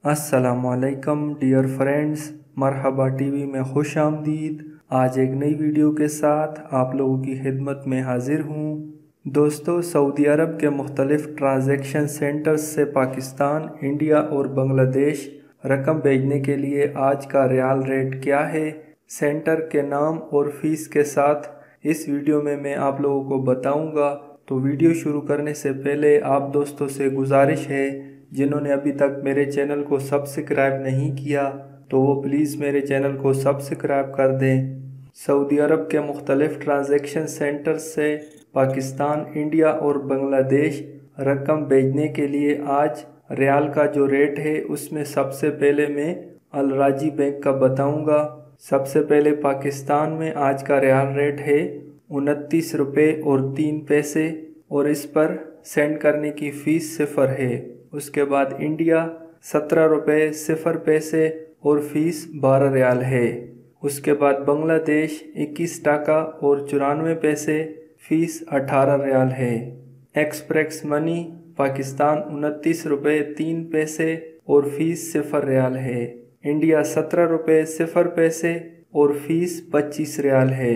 अस्सलामुअलैकुम dear friends, मरहबा TV में खुश आमदीद। आज एक नई वीडियो के साथ आप लोगों की खिदमत में हाजिर हूँ। दोस्तों, सऊदी अरब के मुख्तलिफ ट्रांजैक्शन सेंटर्स से पाकिस्तान, इंडिया और बांग्लादेश रकम भेजने के लिए आज का रियाल रेट क्या है, सेंटर के नाम और फीस के साथ इस वीडियो में मैं आप लोगों को बताऊंगा। तो वीडियो शुरू करने से पहले आप दोस्तों से गुजारिश है, जिन्होंने अभी तक मेरे चैनल को सब्सक्राइब नहीं किया तो वो प्लीज़ मेरे चैनल को सब्सक्राइब कर दें। सऊदी अरब के मुख्तलिफ ट्रांजैक्शन सेंटर्स से पाकिस्तान, इंडिया और बांग्लादेश रकम भेजने के लिए आज रियाल का जो रेट है उसमें सबसे पहले मैं अल राजी बैंक का बताऊंगा। सबसे पहले पाकिस्तान में आज का रियाल रेट है 29 रुपये और 3 पैसे और इस पर सेंड करने की फ़ीस 0 है। उसके बाद इंडिया 17 रुपये 0 पैसे और फ़ीस 12 रियाल है। उसके बाद बांग्लादेश 21 टका और 94 पैसे, फ़ीस 18 रियाल है। एक्सप्रेस मनी पाकिस्तान 29 रुपये 3 पैसे और फ़ीस 0 रियाल है। इंडिया 17 रुपये 0 पैसे और फ़ीस 25 रियाल है।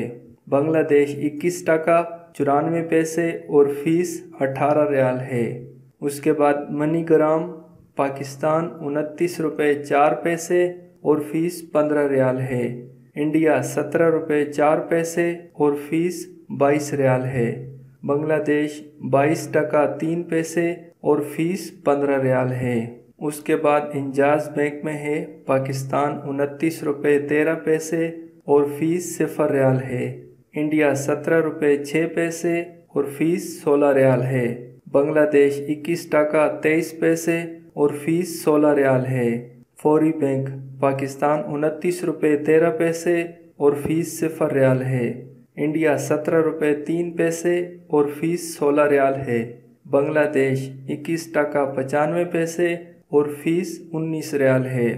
बांग्लादेश 21 टका 94 पैसे और फ़ीस 18 रियाल है। उसके बाद मनीग्राम पाकिस्तान 29 रुपये 4 पैसे और फ़ीस 15 रियाल है। इंडिया 17 रुपये 4 पैसे और फ़ीस 22 रियाल है। बांग्लादेश 22 टका 3 पैसे और फ़ीस 15 रियाल है। उसके बाद इंजाज बैंक में है पाकिस्तान 29 रुपये 13 पैसे और फ़ीस 0 रियाल है। इंडिया 17 रुपये 6 पैसे और फ़ीस 16 रियाल है। बांग्लादेश 21 टका 23 पैसे और फ़ीस 16 रियाल है। फौरी बैंक पाकिस्तान 29 रुपये 13 पैसे और फ़ीस 0 रियाल है। इंडिया 17 रुपये 3 पैसे और फ़ीस 16 रियाल है। बांग्लादेश 21 टका 95 पैसे और फ़ीस 19 रियाल है।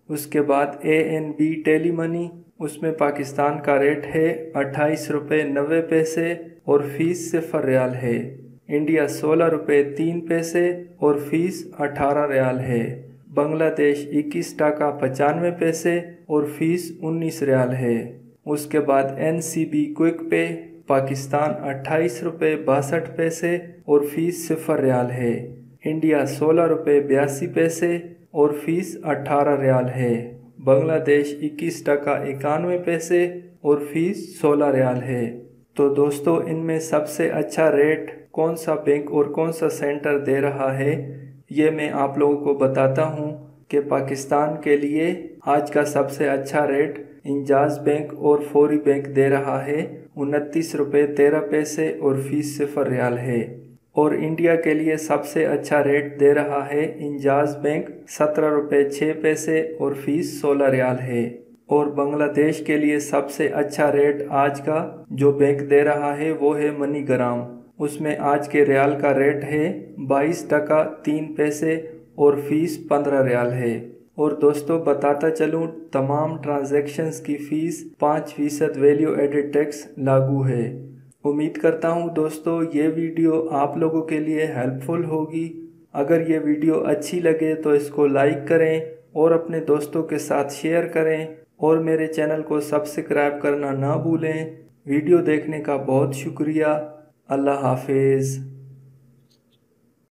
उसके बाद ANB टेली मनी, उसमें पाकिस्तान का रेट है 28 रुपये 90 पैसे और फ़ीस 0 रियाल है। इंडिया 16 रुपये 3 पैसे और फ़ीस 18 रियाल है। बांग्लादेश 21 टका 95 पैसे और फ़ीस 19 रियाल है। उसके बाद NCB क्विक पे पाकिस्तान 28 रुपये 62 पैसे और फ़ीस 0 रियाल है। इंडिया 16 रुपये 82 पैसे और फ़ीस 18 रियाल है। बांग्लादेश 21 टका 91 पैसे और फ़ीस 16 रियाल है। तो दोस्तों, इनमें सबसे अच्छा रेट कौन सा बैंक और कौन सा सेंटर दे रहा है, ये मैं आप लोगों को बताता हूँ कि पाकिस्तान के लिए आज का सबसे अच्छा रेट इंजाज बैंक और फौरी बैंक दे रहा है 29 रुपये 13 पैसे और फ़ीस 0 रियाल है। और इंडिया के लिए सबसे अच्छा रेट दे रहा है इंजाज बैंक 17 रुपये 6 पैसे और फ़ीस 16 रियाल है। और बांग्लादेश के लिए सबसे अच्छा रेट आज का जो बैंक दे रहा है वो है मनीग्राम। उसमें आज के रियाल का रेट है 22 टका 3 पैसे और फ़ीस 15 रियाल है। और दोस्तों, बताता चलूँ, तमाम ट्रांजैक्शंस की फ़ीस 5% वैल्यू एडेड टैक्स लागू है। उम्मीद करता हूँ दोस्तों ये वीडियो आप लोगों के लिए हेल्पफुल होगी। अगर ये वीडियो अच्छी लगे तो इसको लाइक करें और अपने दोस्तों के साथ शेयर करें और मेरे चैनल को सब्सक्राइब करना ना भूलें। वीडियो देखने का बहुत शुक्रिया। अल्लाह हाफिज़।